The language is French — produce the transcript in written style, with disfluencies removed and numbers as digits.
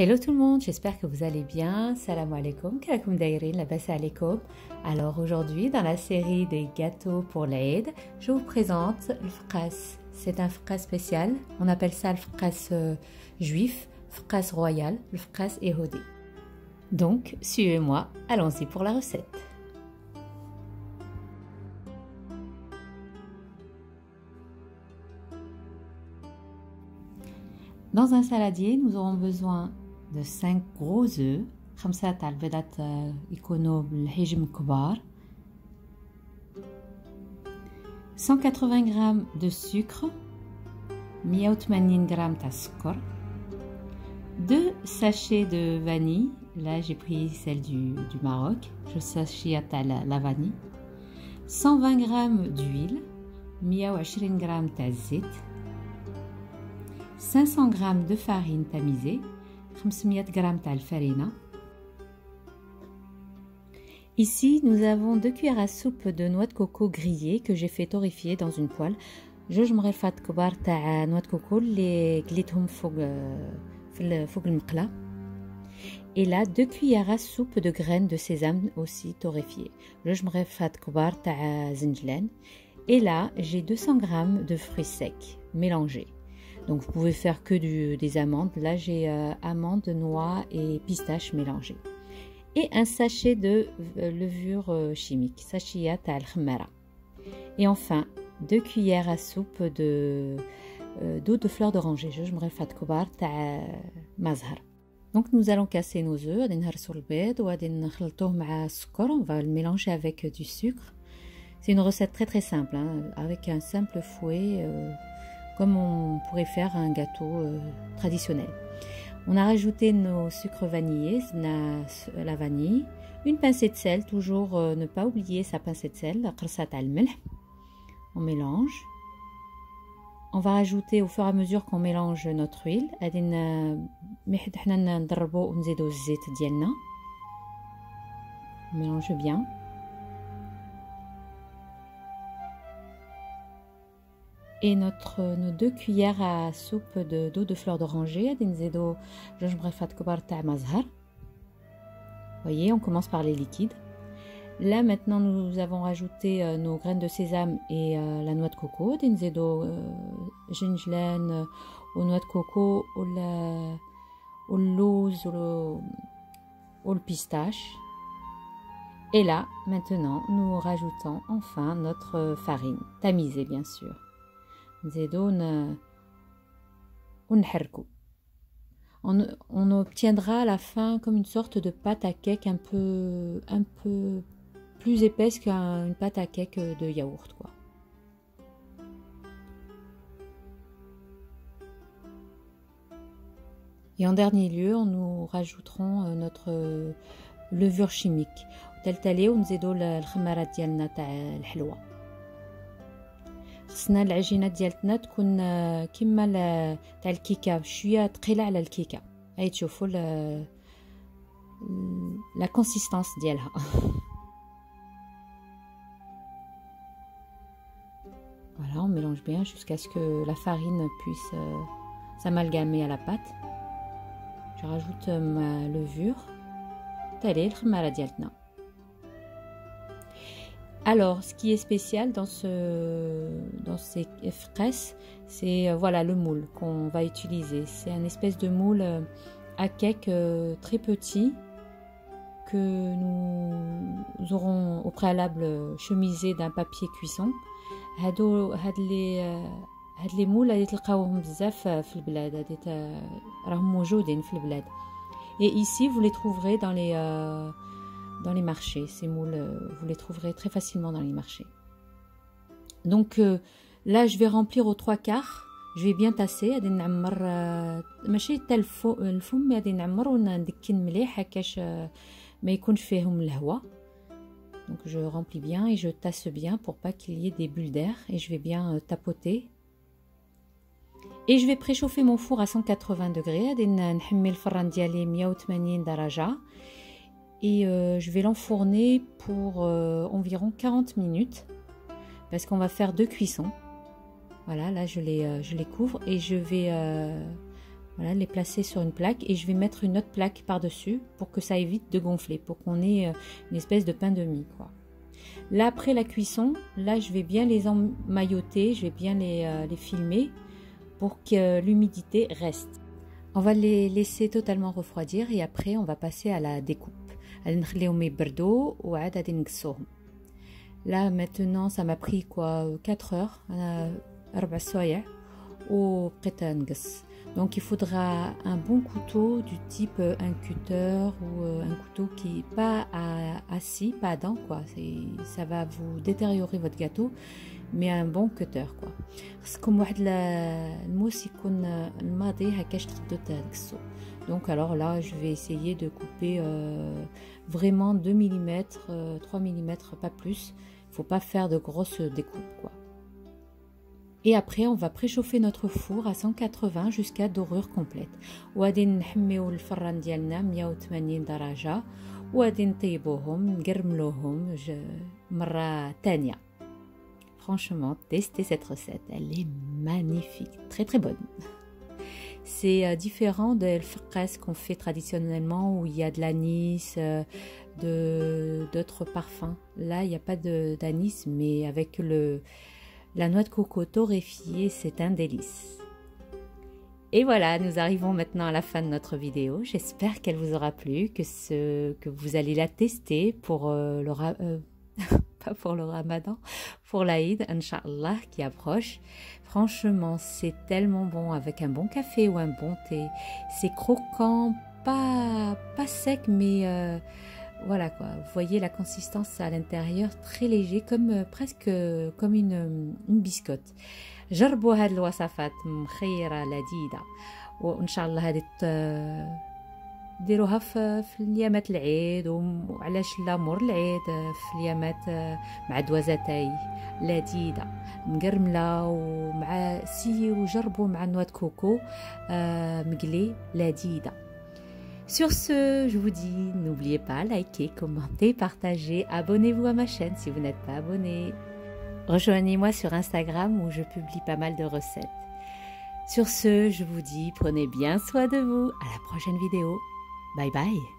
Hello tout le monde, j'espère que vous allez bien. Salam alaikum, kalakoum dairin, labas alaikum. Alors aujourd'hui, dans la série des gâteaux pour l'Aïd, je vous présente le fqas. C'est un fqas spécial, on appelle ça le fqas juif, fqas royal, le fqas Yehudi. Donc, suivez-moi, allons-y pour la recette. Dans un saladier, nous aurons besoin de 5 gros œufs, 5 تاع البيضات يكونوا بالحجم كبار, 180 g de sucre, 180 g تاع السكر, 2 sachets de vanille, là j'ai pris celle du Maroc, je sachet تاع la vanille, 120 g d'huile, 120 g تاع الزيت, 500 g de farine tamisée, 500 g تاع الفرينة. Ici, nous avons 2 cuillères à soupe de noix de coco grillées que j'ai fait torréfier dans une poêle. جوج مغرفات كبار تاع noix de coco اللي قليتهم فوق المقلة. Et là, 2 cuillères à soupe de graines de sésame aussi torréfiées. جوج مغرفات كبار تاع زنجلان. Et là, j'ai 200 g de fruits secs mélangés. Donc vous pouvez faire que des amandes. Là j'ai amandes, noix et pistaches mélangées. Et un sachet de levure chimique, sachet تاع الخمارة. Et enfin 2 cuillères à soupe d'eau de fleur d'oranger. جوج مغرفات كبار تاع مزهر. Donc nous allons casser nos œufs, غادي نهرسوا البيض وغادي نخلطوه مع السكر. On va le mélanger avec du sucre. C'est une recette très simple, hein, avec un simple fouet. Comme on pourrait faire un gâteau traditionnel. On a rajouté nos sucres vanillés, la vanille, une pincée de sel, toujours ne pas oublier sa pincée de sel, on mélange. On va rajouter au fur et à mesure qu'on mélange notre huile. On mélange bien. Et nos 2 cuillères à soupe d'eau de fleur d'oranger. Voyez, on commence par les liquides. Là maintenant nous avons rajouté nos graines de sésame et la noix de coco. Gingelin, ou noix de coco, ou l'ose, ou le pistache. Et là maintenant nous rajoutons enfin notre farine, tamisée bien sûr. On obtiendra à la fin comme une sorte de pâte à cake un peu plus épaisse qu'une pâte à cake de yaourt, quoi. Et en dernier lieu, nous rajouterons notre levure chimique. تلتالي ونزيدو الخمارات ديالنا تاع الحلوى. خصنا العجينه ديالتنا تكون كيما تاع الكيكه شويه ثقيله على الكيكه. هاي تشوفوا لا كونسيستانس ديالها. Voilà, on mélange bien jusqu'à ce que la farine puisse s'amalgamer à la pâte. Je rajoute ma levure. تالي الخماره ديالتنا. Alors, ce qui est spécial dans ces fqas, c'est voilà le moule qu'on va utiliser. C'est un espèce de moule à cake très petit que nous aurons au préalable chemisé d'un papier cuisson. هاد les moules اللي تلقاوهم بزاف في البلاد هادي راهم موجودين في البلاد. Et ici, vous les trouverez dans les marchés. Ces moules, vous les trouverez très facilement dans les marchés. Donc là, je vais remplir aux 3/4. Je vais bien tasser. غادي نعمر ماشي حتى الفم غادي نعمر وندكن مليح هكاش ما يكونش فيهم الهواء. Donc je remplis bien et je tasse bien pour pas qu'il y ait des bulles d'air et je vais bien tapoter. Et je vais préchauffer mon four à 180 degrés. غادي نحمي الفران ديالي 180 درجة. Et je vais l'enfourner pour environ 40 minutes parce qu'on va faire 2 cuissons. Voilà, là je les couvre et je vais Voilà, les placer sur une plaque et je vais mettre une autre plaque par-dessus pour que ça évite de gonfler, pour qu'on ait une espèce de pain de mie, quoi. Là, après la cuisson, là, je vais bien les emmailloter, je vais bien les filmer pour que l'humidité reste. On va les laisser totalement refroidir et après, on va passer à la découpe. Là, maintenant, ça m'a pris quoi 4 heures, 4 سوايع وبقيت نقص. Donc il faudra un bon couteau du type un cutter ou un couteau qui n'est pas assis, pas à dents, quoi. Ça va vous détériorer votre gâteau, mais un bon cutter, quoi. خصكم واحد الموس يكون الماضي هكاش تقدروا تقصوا. Donc alors là, je vais essayer de couper vraiment 2 mm, 3 mm, pas plus. Il ne faut pas faire de grosses découpes, quoi. Et après, on va préchauffer notre four à 180 jusqu'à dorure complète. وغادي نحميو الفران ديالنا 180 درجة وغادي نطيبوهم نقرملوهم مرة تانية. Franchement, testez cette recette, elle est magnifique, très très bonne. C'est différent de l'faqas qu'on fait traditionnellement où il y a de l'anis, d'autres parfums. Là, il n'y a pas d'anis, mais avec la noix de coco torréfiée, c'est un délice. Et voilà, nous arrivons maintenant à la fin de notre vidéo. J'espère qu'elle vous aura plu, que vous allez la tester pour pas pour le ramadan, pour l'Aïd, Inch'Allah, qui approche. Franchement, c'est tellement bon avec un bon café ou un bon thé. C'est croquant, pas sec, mais voilà quoi. Vous voyez la consistance à l'intérieur, très léger, presque comme une biscotte. جربوا هاد الوصفات مخيرة لذيذة وإن شاء الله هذه ديروها في اليامات العيد وعلاش لا مور العيد في اليامات مع دوازاتاي لذيذة مقرملة ومع وجربوا مع نواه كوكو مقلي لذيذة. Sur ce, je vous dis, n'oubliez pas, likez, commentez, partagez, abonnez-vous à ma chaîne si vous n'êtes pas abonné. Rejoignez-moi sur Instagram où je publie pas mal de recettes. Sur ce, je vous dis, prenez bien soin de vous. À la prochaine vidéo. Bye bye.